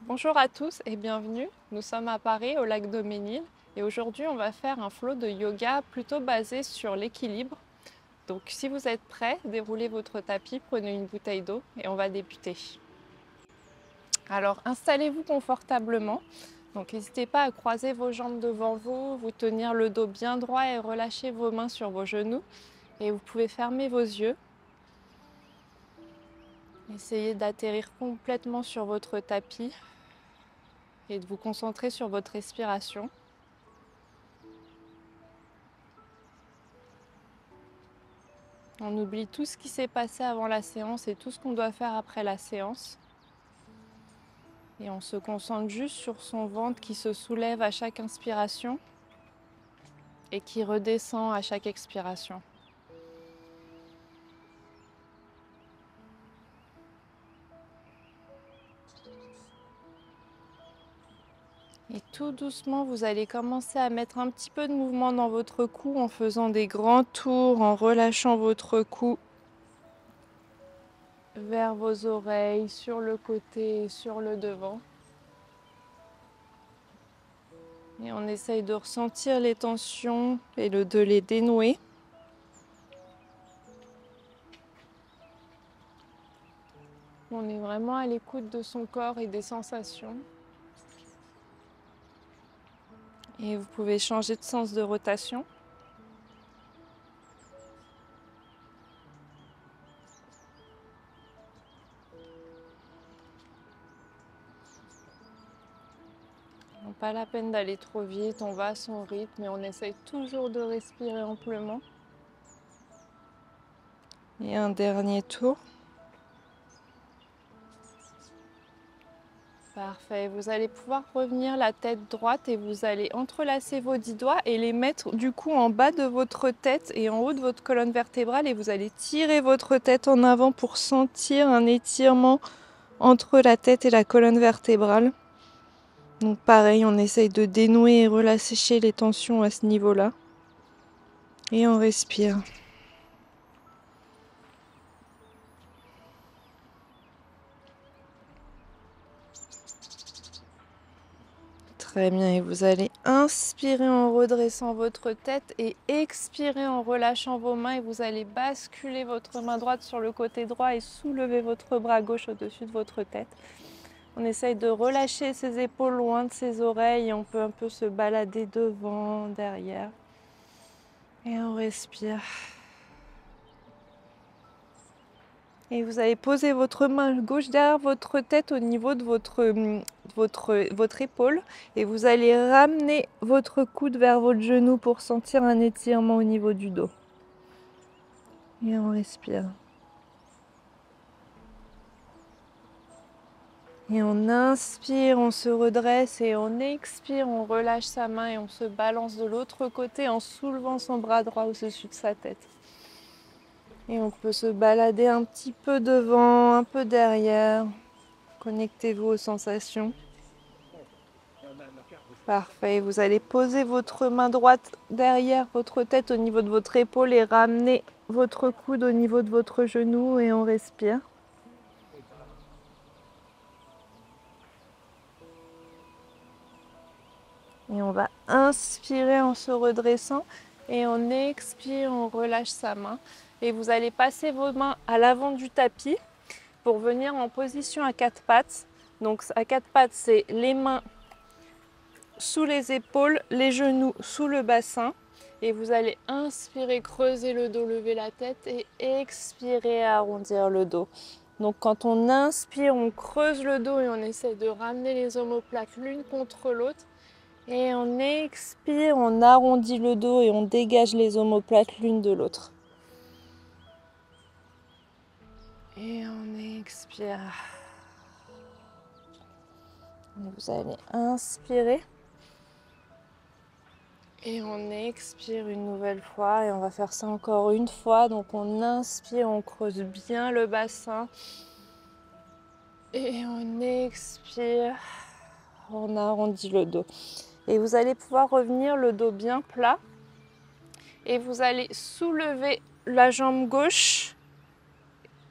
Bonjour à tous et bienvenue. Nous sommes à Paris au lac Daumesnil et aujourd'hui on va faire un flow de yoga plutôt basé sur l'équilibre. Donc si vous êtes prêts, déroulez votre tapis, prenez une bouteille d'eau et on va débuter. Alors installez-vous confortablement. Donc n'hésitez pas à croiser vos jambes devant vous, vous tenir le dos bien droit et relâcher vos mains sur vos genoux. Et vous pouvez fermer vos yeux. Essayez d'atterrir complètement sur votre tapis et de vous concentrer sur votre respiration. On oublie tout ce qui s'est passé avant la séance et tout ce qu'on doit faire après la séance. Et on se concentre juste sur son ventre qui se soulève à chaque inspiration et qui redescend à chaque expiration. Et tout doucement, vous allez commencer à mettre un petit peu de mouvement dans votre cou en faisant des grands tours, en relâchant votre cou vers vos oreilles, sur le côté et sur le devant. Et on essaye de ressentir les tensions et de les dénouer. On est vraiment à l'écoute de son corps et des sensations. Et vous pouvez changer de sens de rotation. Pas la peine d'aller trop vite, on va à son rythme et on essaye toujours de respirer amplement. Et un dernier tour. Parfait, vous allez pouvoir revenir la tête droite et vous allez entrelacer vos 10 doigts et les mettre du coup en bas de votre tête et en haut de votre colonne vertébrale et vous allez tirer votre tête en avant pour sentir un étirement entre la tête et la colonne vertébrale. Donc pareil, on essaye de dénouer et relâcher les tensions à ce niveau-là. Et on respire. Très bien, et vous allez inspirer en redressant votre tête et expirer en relâchant vos mains et vous allez basculer votre main droite sur le côté droit et soulever votre bras gauche au-dessus de votre tête. On essaye de relâcher ses épaules loin de ses oreilles et on peut un peu se balader devant, derrière. Et on respire. Et vous allez poser votre main gauche derrière votre tête au niveau de votre épaule. Et vous allez ramener votre coude vers votre genou pour sentir un étirement au niveau du dos. Et on respire. Et on inspire, on se redresse et on expire, on relâche sa main et on se balance de l'autre côté en soulevant son bras droit au-dessus de sa tête. Et on peut se balader un petit peu devant, un peu derrière. Connectez-vous aux sensations. Parfait. Vous allez poser votre main droite derrière votre tête au niveau de votre épaule et ramener votre coude au niveau de votre genou et on respire. Et on va inspirer en se redressant et on expire, on relâche sa main. Et vous allez passer vos mains à l'avant du tapis pour venir en position à quatre pattes. Donc à quatre pattes, c'est les mains sous les épaules, les genoux sous le bassin. Et vous allez inspirer, creuser le dos, lever la tête et expirer, arrondir le dos. Donc quand on inspire, on creuse le dos et on essaie de ramener les omoplates l'une contre l'autre. Et on expire, on arrondit le dos et on dégage les omoplates l'une de l'autre. Et on expire. Vous allez inspirer. Et on expire une nouvelle fois et on va faire ça encore une fois. Donc on inspire, on creuse bien le bassin. Et on expire, on arrondit le dos. Et vous allez pouvoir revenir le dos bien plat. Et vous allez soulever la jambe gauche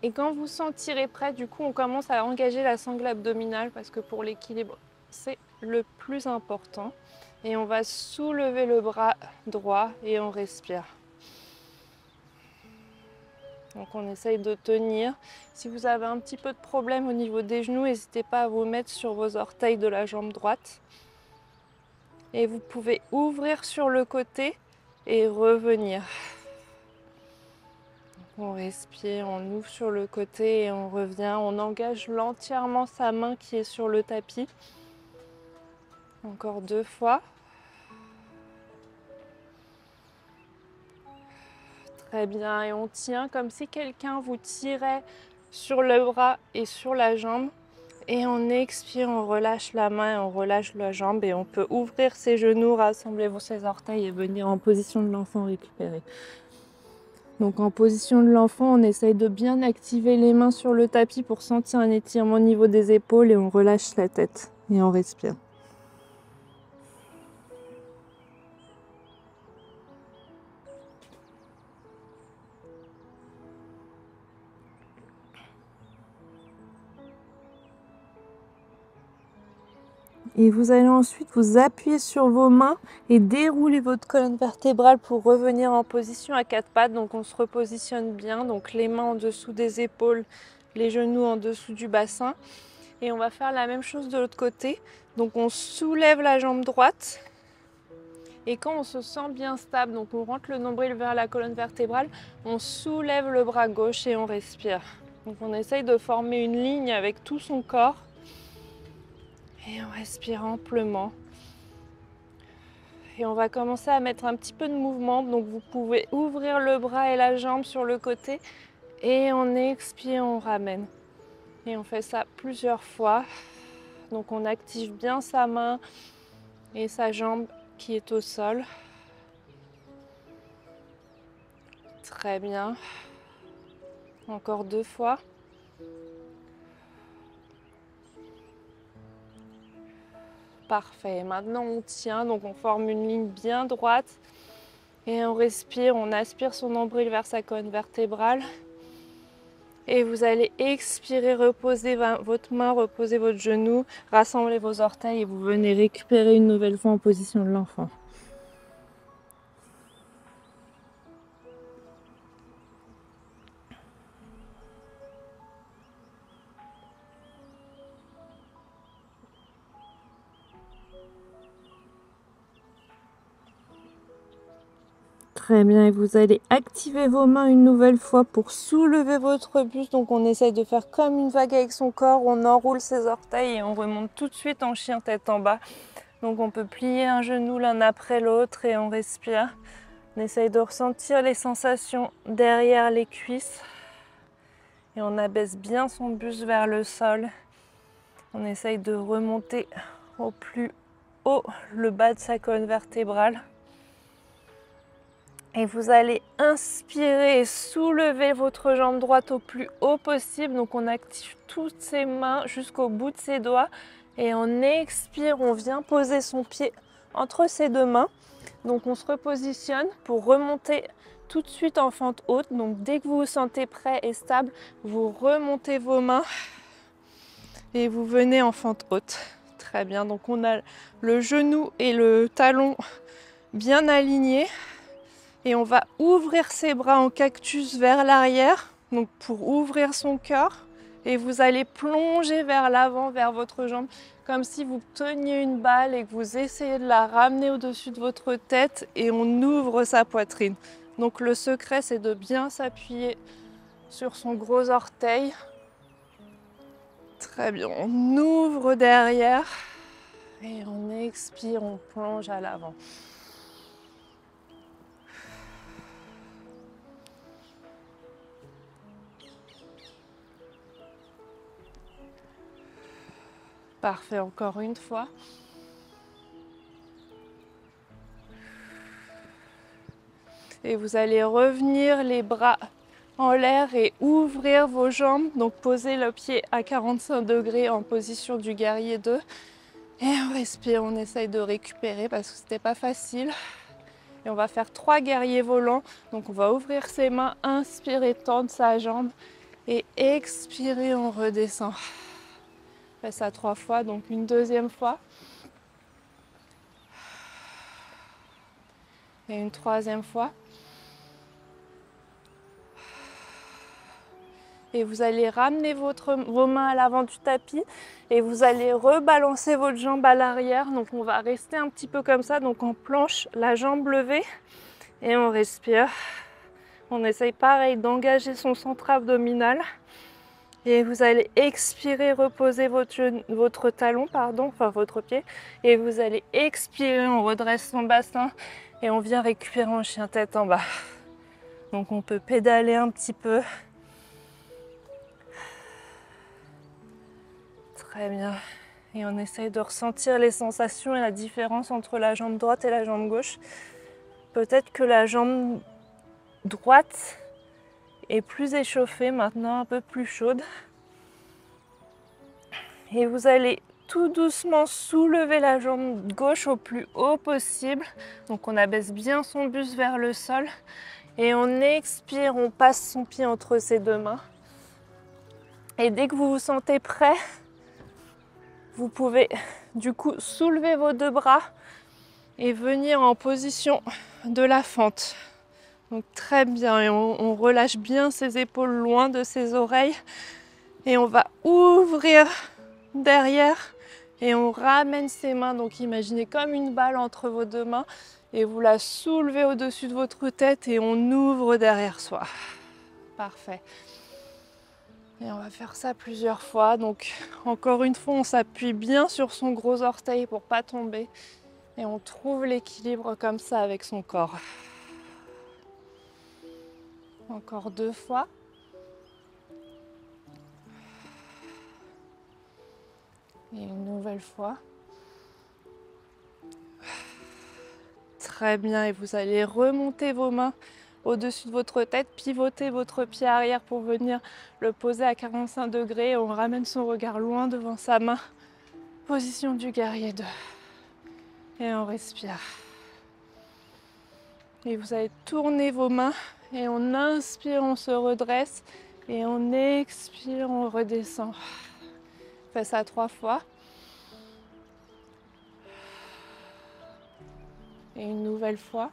Et quand vous sentirez prêt, du coup, on commence à engager la sangle abdominale parce que pour l'équilibre, c'est le plus important. Et on va soulever le bras droit et on respire. Donc on essaye de tenir. Si vous avez un petit peu de problème au niveau des genoux, n'hésitez pas à vous mettre sur vos orteils de la jambe droite. Et vous pouvez ouvrir sur le côté et revenir. On respire, on ouvre sur le côté et on revient. On engage entièrement sa main qui est sur le tapis. Encore 2 fois. Très bien. Et on tient comme si quelqu'un vous tirait sur le bras et sur la jambe. Et on expire, on relâche la main, on relâche la jambe et on peut ouvrir ses genoux, rassembler ses orteils et venir en position de l'enfant récupérer. Donc en position de l'enfant, on essaye de bien activer les mains sur le tapis pour sentir un étirement au niveau des épaules et on relâche la tête et on respire. Et vous allez ensuite vous appuyer sur vos mains et dérouler votre colonne vertébrale pour revenir en position à 4 pattes. Donc on se repositionne bien, donc les mains en dessous des épaules, les genoux en dessous du bassin. Et on va faire la même chose de l'autre côté. Donc on soulève la jambe droite. Et quand on se sent bien stable, donc on rentre le nombril vers la colonne vertébrale, on soulève le bras gauche et on respire. Donc on essaye de former une ligne avec tout son corps. Et on respire amplement. Et on va commencer à mettre un petit peu de mouvement. Donc vous pouvez ouvrir le bras et la jambe sur le côté. Et on expire, on ramène. Et on fait ça plusieurs fois. Donc on active bien sa main et sa jambe qui est au sol. Très bien. Encore 2 fois. Parfait. Maintenant on tient, donc on forme une ligne bien droite et on respire, on aspire son nombril vers sa colonne vertébrale. Et vous allez expirer, reposer votre main, reposer votre genou, rassembler vos orteils et vous venez récupérer une nouvelle fois en position de l'enfant. Très bien, et vous allez activer vos mains une nouvelle fois pour soulever votre buste. Donc on essaye de faire comme une vague avec son corps, on enroule ses orteils et on remonte tout de suite en chien tête en bas. Donc on peut plier un genou l'un après l'autre et on respire. On essaye de ressentir les sensations derrière les cuisses. Et on abaisse bien son buste vers le sol. On essaye de remonter au plus haut le bas de sa colonne vertébrale. Et vous allez inspirer et soulever votre jambe droite au plus haut possible. Donc on active toutes ses mains jusqu'au bout de ses doigts. Et on expire, on vient poser son pied entre ses 2 mains. Donc on se repositionne pour remonter tout de suite en fente haute. Donc dès que vous vous sentez prêt et stable, vous remontez vos mains et vous venez en fente haute. Très bien, donc on a le genou et le talon bien alignés. Et on va ouvrir ses bras en cactus vers l'arrière, donc pour ouvrir son cœur. Et vous allez plonger vers l'avant, vers votre jambe, comme si vous teniez une balle et que vous essayez de la ramener au-dessus de votre tête et on ouvre sa poitrine. Donc le secret, c'est de bien s'appuyer sur son gros orteil. Très bien, on ouvre derrière et on expire, on plonge à l'avant. Parfait, encore une fois. Et vous allez revenir les bras en l'air et ouvrir vos jambes. Donc posez le pied à 45 degrés en position du guerrier 2. Et on respire, on essaye de récupérer parce que c'était pas facile. Et on va faire 3 guerriers volants. Donc on va ouvrir ses mains, inspirer, tendre sa jambe. Et expirez, on redescend. On fait ça 3 fois, donc une deuxième fois. Et une troisième fois. Et vous allez ramener vos mains à l'avant du tapis et vous allez rebalancer votre jambe à l'arrière. Donc on va rester un petit peu comme ça, donc en planche, la jambe levée et on respire. On essaye pareil d'engager son centre abdominal. Et vous allez expirer, reposer votre talon, enfin votre pied. Et vous allez expirer, on redresse son bassin et on vient récupérer en chien tête en bas. Donc on peut pédaler un petit peu. Très bien. Et on essaye de ressentir les sensations et la différence entre la jambe droite et la jambe gauche. Peut-être que la jambe droite est plus échauffée maintenant, un peu plus chaude. Et vous allez tout doucement soulever la jambe gauche au plus haut possible. Donc on abaisse bien son buste vers le sol. Et on expire, on passe son pied entre ses deux mains. Et dès que vous vous sentez prêt, vous pouvez du coup soulever vos deux bras et venir en position de la fente. Donc très bien, et on relâche bien ses épaules loin de ses oreilles. Et on va ouvrir derrière et on ramène ses mains. Donc imaginez comme une balle entre vos deux mains et vous la soulevez au-dessus de votre tête et on ouvre derrière soi. Parfait. Et on va faire ça plusieurs fois. Donc encore une fois, on s'appuie bien sur son gros orteil pour pas tomber. Et on trouve l'équilibre comme ça avec son corps. Encore 2 fois. Et une nouvelle fois. Très bien. Et vous allez remonter vos mains au-dessus de votre tête, pivoter votre pied arrière pour venir le poser à 45 degrés. On ramène son regard loin devant sa main. Position du guerrier 2. Et on respire. Et vous allez tourner vos mains et on inspire, on se redresse et on expire, on redescend. On fait ça 3 fois. Et une nouvelle fois.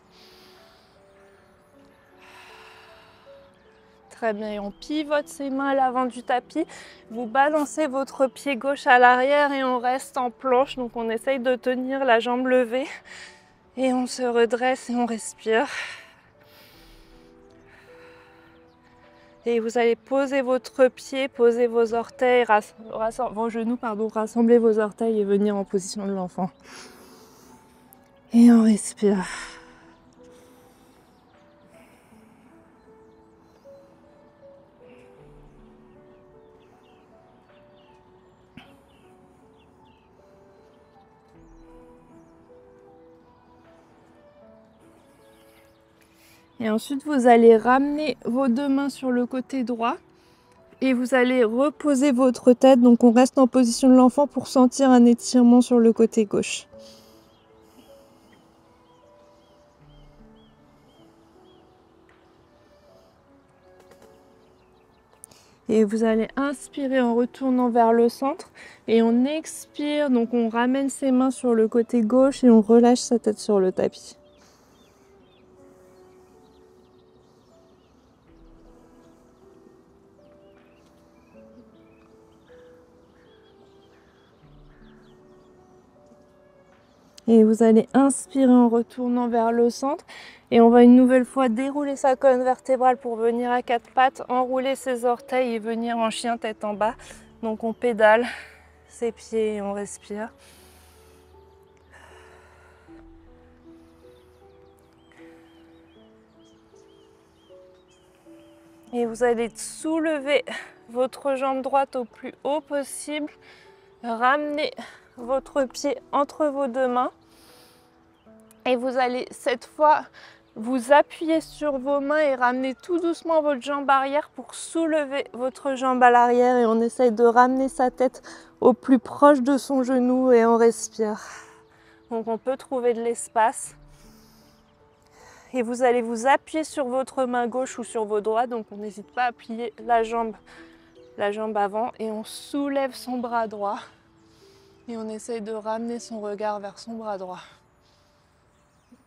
Très bien, et on pivote ses mains à l'avant du tapis. Vous balancez votre pied gauche à l'arrière et on reste en planche. Donc on essaye de tenir la jambe levée. Et on se redresse et on respire. Et vous allez poser votre pied, poser vos orteils, vos genoux, rassembler vos orteils et venir en position de l'enfant. Et on respire. Et ensuite, vous allez ramener vos deux mains sur le côté droit et vous allez reposer votre tête. Donc, on reste en position de l'enfant pour sentir un étirement sur le côté gauche. Et vous allez inspirer en retournant vers le centre et on expire. Donc, on ramène ses mains sur le côté gauche et on relâche sa tête sur le tapis. Et vous allez inspirer en retournant vers le centre. Et on va une nouvelle fois dérouler sa colonne vertébrale pour venir à 4 pattes, enrouler ses orteils et venir en chien tête en bas. Donc on pédale ses pieds et on respire. Et vous allez soulever votre jambe droite au plus haut possible. Ramener votre pied entre vos deux mains. Et vous allez cette fois vous appuyer sur vos mains et ramener tout doucement votre jambe arrière pour soulever votre jambe à l'arrière. Et on essaye de ramener sa tête au plus proche de son genou et on respire. Donc on peut trouver de l'espace. Et vous allez vous appuyer sur votre main gauche ou sur vos doigts. Donc on n'hésite pas à plier la jambe avant. Et on soulève son bras droit. Et on essaye de ramener son regard vers son bras droit.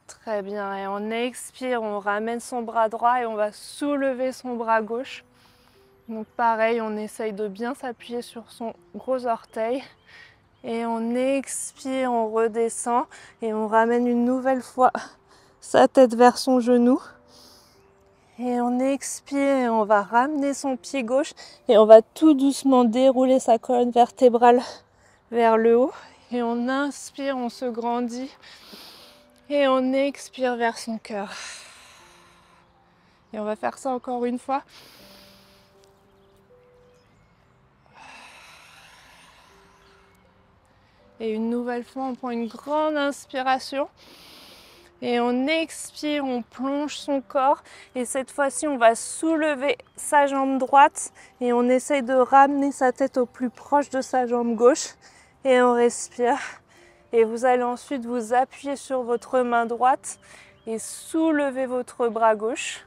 Très bien. Et on expire, on ramène son bras droit et on va soulever son bras gauche. Donc pareil, on essaye de bien s'appuyer sur son gros orteil. Et on expire, on redescend et on ramène une nouvelle fois sa tête vers son genou. Et on expire et on va ramener son pied gauche et on va tout doucement dérouler sa colonne vertébrale vers le haut. Et on inspire, on se grandit et on expire vers son cœur. Et on va faire ça encore une fois. Et une nouvelle fois, on prend une grande inspiration. Et on expire, on plonge son corps. Et cette fois-ci, on va soulever sa jambe droite. Et on essaye de ramener sa tête au plus proche de sa jambe gauche. Et on respire. Et vous allez ensuite vous appuyer sur votre main droite et soulever votre bras gauche.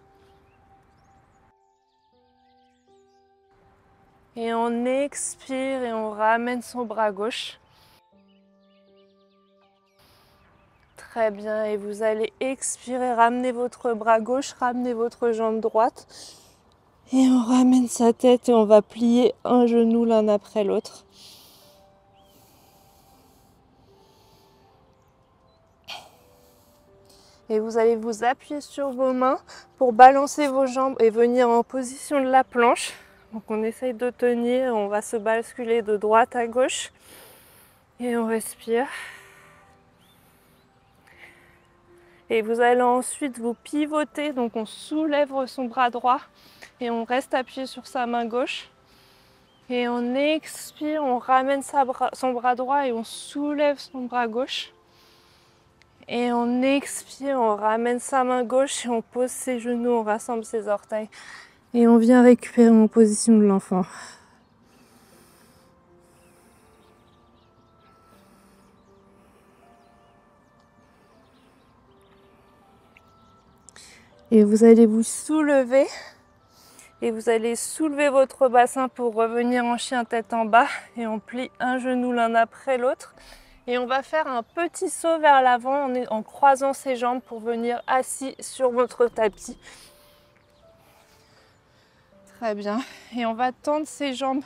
Et on expire et on ramène son bras gauche. Très bien, et vous allez expirer, ramener votre bras gauche, ramener votre jambe droite. Et on ramène sa tête et on va plier un genou l'un après l'autre. Et vous allez vous appuyer sur vos mains pour balancer vos jambes et venir en position de la planche. Donc on essaye de tenir, on va se basculer de droite à gauche. Et on respire. Et vous allez ensuite vous pivoter, donc on soulève son bras droit et on reste appuyé sur sa main gauche. Et on expire, on ramène son bras droit et on soulève son bras gauche. Et on expire, on ramène sa main gauche et on pose ses genoux, on rassemble ses orteils. Et on vient récupérer en position de l'enfant. Et vous allez vous soulever. Et vous allez soulever votre bassin pour revenir en chien tête en bas. Et on plie un genou l'un après l'autre. Et on va faire un petit saut vers l'avant en croisant ses jambes pour venir assis sur votre tapis. Très bien. Et on va tendre ses jambes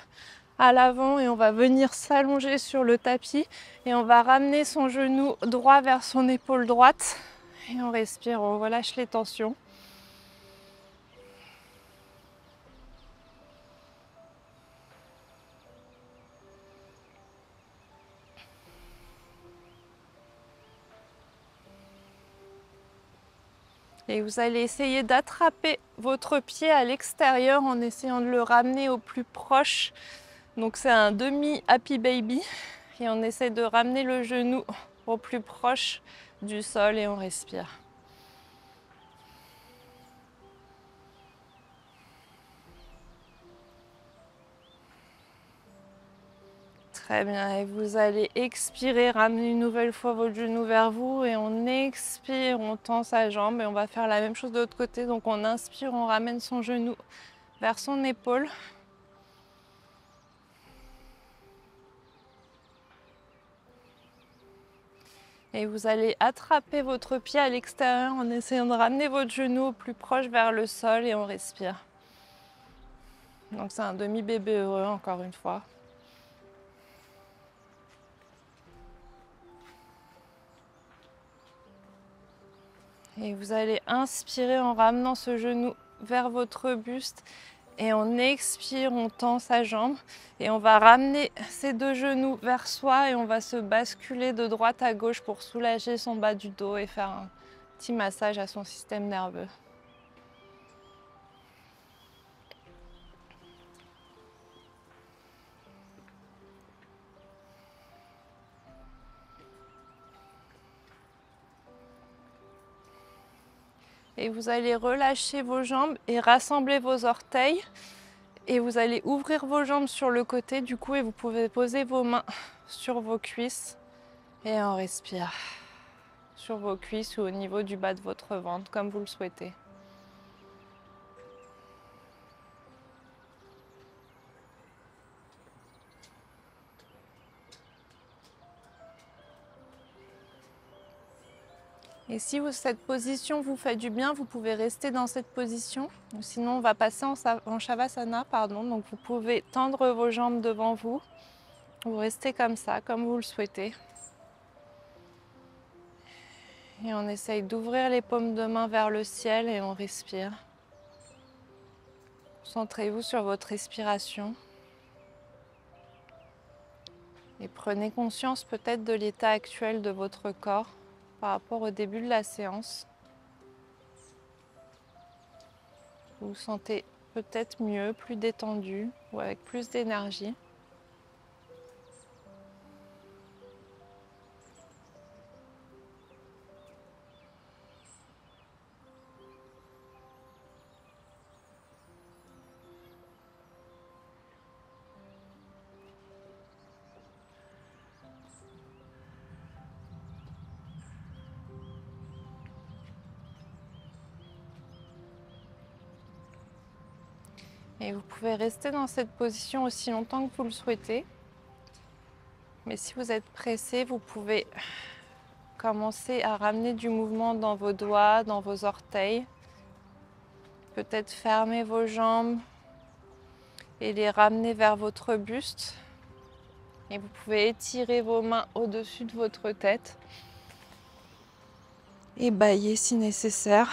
à l'avant et on va venir s'allonger sur le tapis. Et on va ramener son genou droit vers son épaule droite. Et on respire, on relâche les tensions. Et vous allez essayer d'attraper votre pied à l'extérieur en essayant de le ramener au plus proche. Donc c'est un demi Happy Baby. Et on essaie de ramener le genou au plus proche du sol et on respire. Très bien, et vous allez expirer, ramener une nouvelle fois votre genou vers vous et on expire, on tend sa jambe et on va faire la même chose de l'autre côté. Donc on inspire, on ramène son genou vers son épaule. Et vous allez attraper votre pied à l'extérieur en essayant de ramener votre genou au plus proche vers le sol et on respire. Donc c'est un demi-bébé heureux encore une fois. Et vous allez inspirer en ramenant ce genou vers votre buste. Et on expire, on tend sa jambe. Et on va ramener ses deux genoux vers soi et on va se basculer de droite à gauche pour soulager son bas du dos et faire un petit massage à son système nerveux. Et vous allez relâcher vos jambes et rassembler vos orteils. Et vous allez ouvrir vos jambes sur le côté du coup et vous pouvez poser vos mains sur vos cuisses. Et on respire. sur vos cuisses ou au niveau du bas de votre ventre, comme vous le souhaitez. Et si cette position vous fait du bien, vous pouvez rester dans cette position. Sinon, on va passer en Shavasana, pardon. Donc, vous pouvez tendre vos jambes devant vous. Vous restez comme ça, comme vous le souhaitez. Et on essaye d'ouvrir les paumes de main vers le ciel et on respire. Concentrez-vous sur votre respiration. Et prenez conscience peut-être de l'état actuel de votre corps par rapport au début de la séance. Vous vous sentez peut-être mieux, plus détendu ou avec plus d'énergie. Et vous pouvez rester dans cette position aussi longtemps que vous le souhaitez. Mais si vous êtes pressé, vous pouvez commencer à ramener du mouvement dans vos doigts, dans vos orteils. Peut-être fermer vos jambes et les ramener vers votre buste. Et vous pouvez étirer vos mains au-dessus de votre tête. Et bâiller si nécessaire.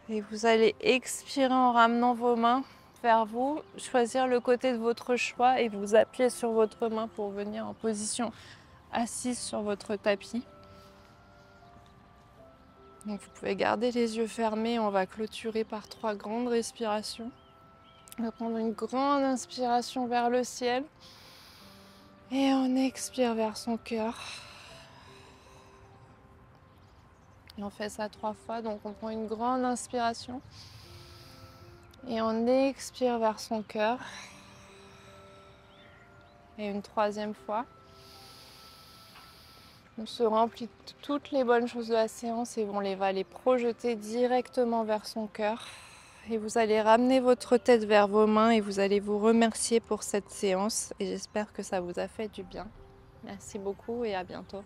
Et vous allez expirer en ramenant vos mains vers vous, choisir le côté de votre choix et vous appuyer sur votre main pour venir en position assise sur votre tapis. Donc vous pouvez garder les yeux fermés, on va clôturer par 3 grandes respirations. On va prendre une grande inspiration vers le ciel et on expire vers son cœur. Et on fait ça 3 fois, donc on prend une grande inspiration et on expire vers son cœur. Et une 3e fois. On se remplit de toutes les bonnes choses de la séance et on va les projeter directement vers son cœur. Et vous allez ramener votre tête vers vos mains et vous allez vous remercier pour cette séance. Et j'espère que ça vous a fait du bien. Merci beaucoup et à bientôt.